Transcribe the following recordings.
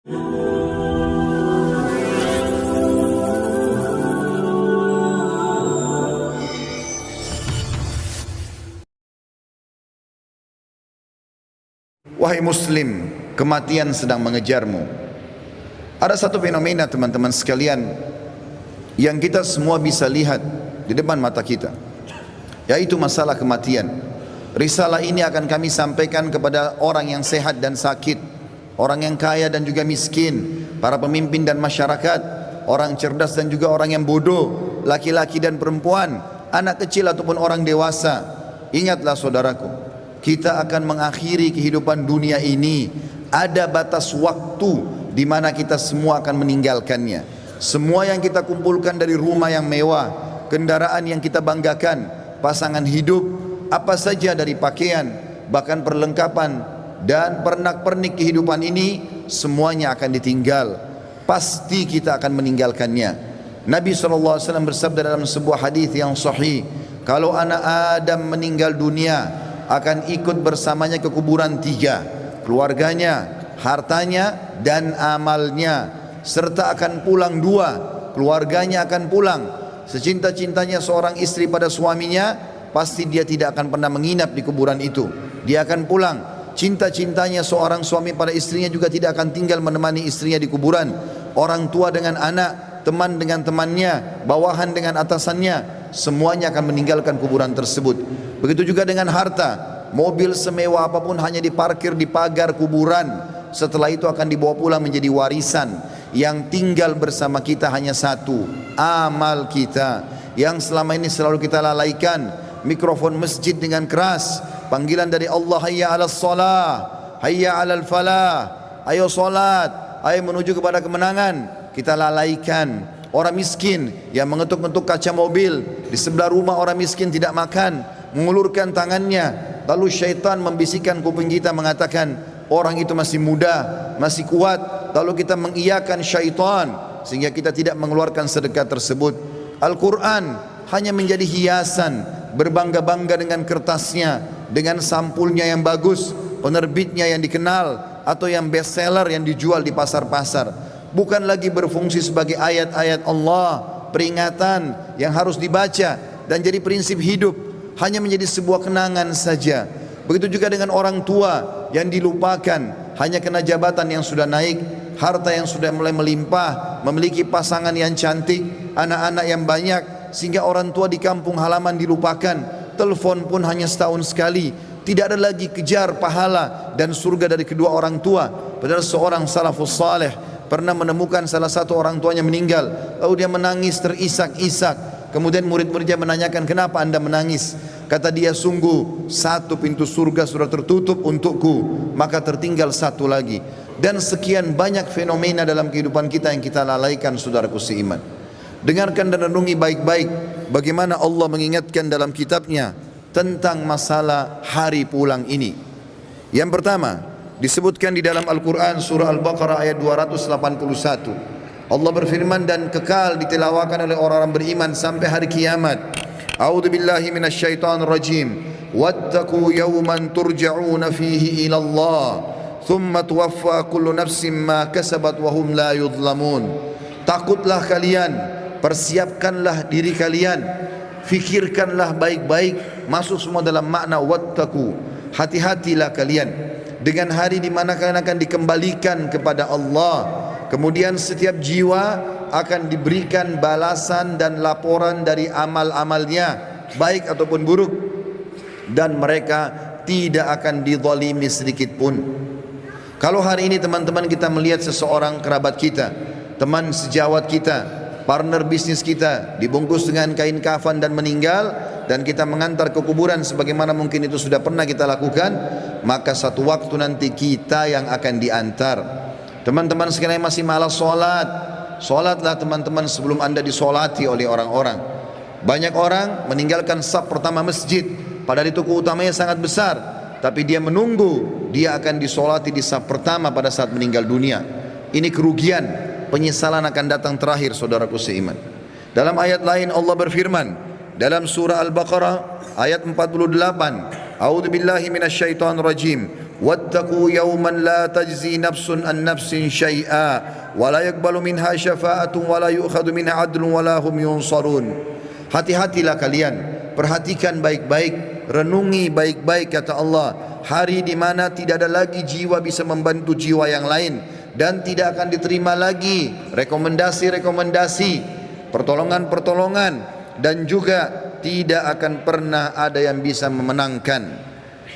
Wahai muslim, kematian sedang mengejarmu. Ada satu fenomena teman-teman sekalian yang kita semua bisa lihat di depan mata kita, yaitu masalah kematian. Risalah ini akan kami sampaikan kepada orang yang sehat dan sakit, orang yang kaya dan juga miskin, para pemimpin dan masyarakat, orang cerdas dan juga orang yang bodoh, laki-laki dan perempuan, anak kecil ataupun orang dewasa. Ingatlah saudaraku, kita akan mengakhiri kehidupan dunia ini. Ada batas waktu di mana kita semua akan meninggalkannya. Semua yang kita kumpulkan dari rumah yang mewah, kendaraan yang kita banggakan, pasangan hidup, apa saja dari pakaian, bahkan perlengkapan dan pernak-pernik kehidupan ini, semuanya akan ditinggal. Pasti kita akan meninggalkannya. Nabi SAW bersabda dalam sebuah hadis yang sahih, kalau anak Adam meninggal dunia, akan ikut bersamanya ke kuburan tiga, keluarganya, hartanya dan amalnya, serta akan pulang dua, keluarganya akan pulang. Secinta-cintanya seorang istri pada suaminya, pasti dia tidak akan pernah menginap di kuburan itu, dia akan pulang. Cinta-cintanya seorang suami pada istrinya juga tidak akan tinggal menemani istrinya di kuburan. Orang tua dengan anak, teman dengan temannya, bawahan dengan atasannya, semuanya akan meninggalkan kuburan tersebut. Begitu juga dengan harta, mobil semewah apapun hanya diparkir di pagar kuburan. Setelah itu akan dibawa pulang menjadi warisan. Yang tinggal bersama kita hanya satu, amal kita, yang selama ini selalu kita lalaikan. Mikrofon masjid dengan keras, panggilan dari Allah, hayya 'alas shalah, hayya 'alal falah, ayo salat, ayo menuju kepada kemenangan, kita lalaikan. Orang miskin yang mengetuk-ngetuk kaca mobil, di sebelah rumah orang miskin tidak makan, mengulurkan tangannya, lalu syaitan membisikkan kuping kita mengatakan orang itu masih muda, masih kuat, lalu kita mengiyakan syaitan sehingga kita tidak mengeluarkan sedekah tersebut. Al-Quran hanya menjadi hiasan, berbangga-bangga dengan kertasnya, dengan sampulnya yang bagus, penerbitnya yang dikenal, atau yang bestseller yang dijual di pasar-pasar. Bukan lagi berfungsi sebagai ayat-ayat Allah, peringatan yang harus dibaca dan jadi prinsip hidup, hanya menjadi sebuah kenangan saja. Begitu juga dengan orang tua yang dilupakan, hanya kena jabatan yang sudah naik, harta yang sudah mulai melimpah, memiliki pasangan yang cantik, anak-anak yang banyak, sehingga orang tua di kampung halaman dilupakan. Telepon pun hanya setahun sekali. Tidak ada lagi kejar pahala dan surga dari kedua orang tua. Padahal seorang salafus saleh pernah menemukan salah satu orang tuanya meninggal, lalu dia menangis terisak-isak. Kemudian murid-muridnya menanyakan, kenapa anda menangis? Kata dia, sungguh satu pintu surga sudah tertutup untukku, maka tertinggal satu lagi. Dan sekian banyak fenomena dalam kehidupan kita yang kita lalaikan, saudaraku seiman. Dengarkan dan renungi baik-baik bagaimana Allah mengingatkan dalam kitabnya tentang masalah hari pulang ini. Yang pertama, disebutkan di dalam Al-Quran surah Al-Baqarah ayat 281. Allah berfirman, dan kekal ditilawakan oleh orang-orang beriman sampai hari kiamat. A'udzu billahi minasyaitonir rajim. Wattaqu yawman turja'una fihi ila Allah, thumma tuwaffa kullu nafsin ma kasabat wa hum la yudhlamun. Takutlah kalian, persiapkanlah diri kalian, fikirkanlah baik-baik, masuk semua dalam makna wattaqu. Hati-hatilah kalian dengan hari di mana kalian akan dikembalikan kepada Allah. Kemudian setiap jiwa akan diberikan balasan dan laporan dari amal-amalnya, baik ataupun buruk, dan mereka tidak akan dizalimi sedikit pun. Kalau hari ini teman-teman kita melihat seseorang kerabat kita, teman sejawat kita, partner bisnis kita dibungkus dengan kain kafan dan meninggal, dan kita mengantar ke kuburan sebagaimana mungkin itu sudah pernah kita lakukan, maka satu waktu nanti kita yang akan diantar. Teman-teman sekalian masih malas sholat, sholatlah teman-teman sebelum anda disolati oleh orang-orang. Banyak orang meninggalkan saf pertama masjid, padahal itu keutamanya sangat besar, tapi dia menunggu dia akan disolati di saf pertama pada saat meninggal dunia. Ini kerugian, penyesalan akan datang terakhir, saudaraku seiman. Dalam ayat lain Allah berfirman dalam surah Al-Baqarah ayat 48, A'udzu billahi minasyaitonir rajim. wattaqu yawman la tajzi nafsun an nafsin syai'a wa la yaqbalu minha syafa'atun wa la yu'khadhu minha 'adlun wa la hum yunsarun. Hati-hatilah kalian, perhatikan baik-baik, renungi baik-baik kata Allah, hari di mana tidak ada lagi jiwa bisa membantu jiwa yang lain, dan tidak akan diterima lagi rekomendasi-rekomendasi, pertolongan-pertolongan, dan juga tidak akan pernah ada yang bisa memenangkan.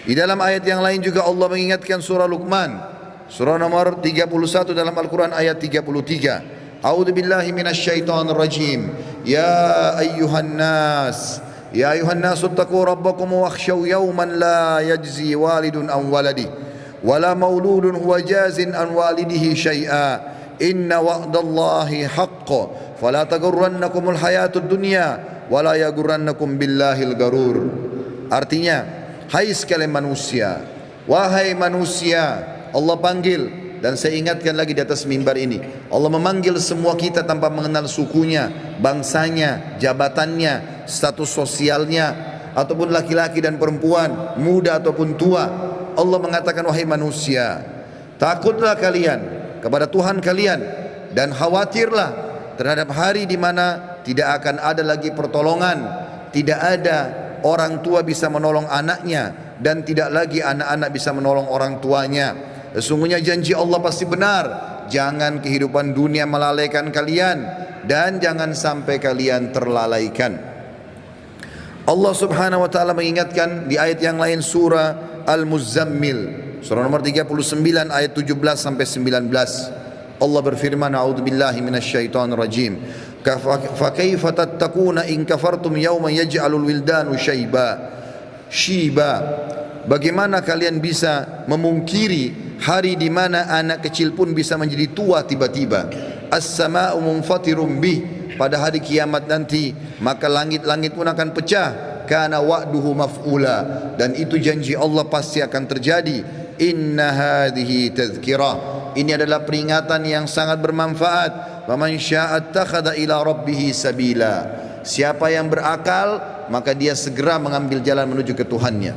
Di dalam ayat yang lain juga Allah mengingatkan surah Luqman, surah nomor 31 dalam Al-Quran ayat 33. A'udzu billahi minasyaitonir rajim. Ya ayyuhan nas ittaqu rabbakum wakhshaw yawman la yajzi walidun an waladihi wala mauludun huwa jazin an walidihi syai'a. Inna wa'dallahi haqqun fala taghurrannakumul hayatud dunya wala yaghurrannakum billahil garur. Artinya, hai sekalian manusia, wahai manusia, Allah panggil, dan saya ingatkan lagi di atas mimbar ini, Allah memanggil semua kita tanpa mengenal sukunya, bangsanya, jabatannya, status sosialnya, ataupun laki-laki dan perempuan, muda ataupun tua. Allah mengatakan, wahai manusia, takutlah kalian kepada Tuhan kalian, dan khawatirlah terhadap hari di mana tidak akan ada lagi pertolongan, tidak ada orang tua bisa menolong anaknya, dan tidak lagi anak-anak bisa menolong orang tuanya. Sesungguhnya janji Allah pasti benar. Jangan kehidupan dunia melalaikan kalian, dan jangan sampai kalian terlalaikan. Allah subhanahu wa ta'ala mengingatkan di ayat yang lain, surah Al-Muzammil, surah nomor 39 ayat 17 sampai 19. Allah berfirman, a'udzubillahi minasyaitonir rajim. Fa kaifa tattaquna in kafartum yawman yaj'alul wildanu shiba. Bagaimana kalian bisa memungkiri hari di mana anak kecil pun bisa menjadi tua tiba-tiba? As-sama'u munfatirum bih, pada hari kiamat nanti maka langit-langit pun akan pecah. Kana wa'duhu maf'ula, dan itu janji Allah pasti akan terjadi. Inna hadhihi tadhkirah, ini adalah peringatan yang sangat bermanfaat. Faman syaa'a attakhadha ila rabbih sabila, siapa yang berakal maka dia segera mengambil jalan menuju ke Tuhannya.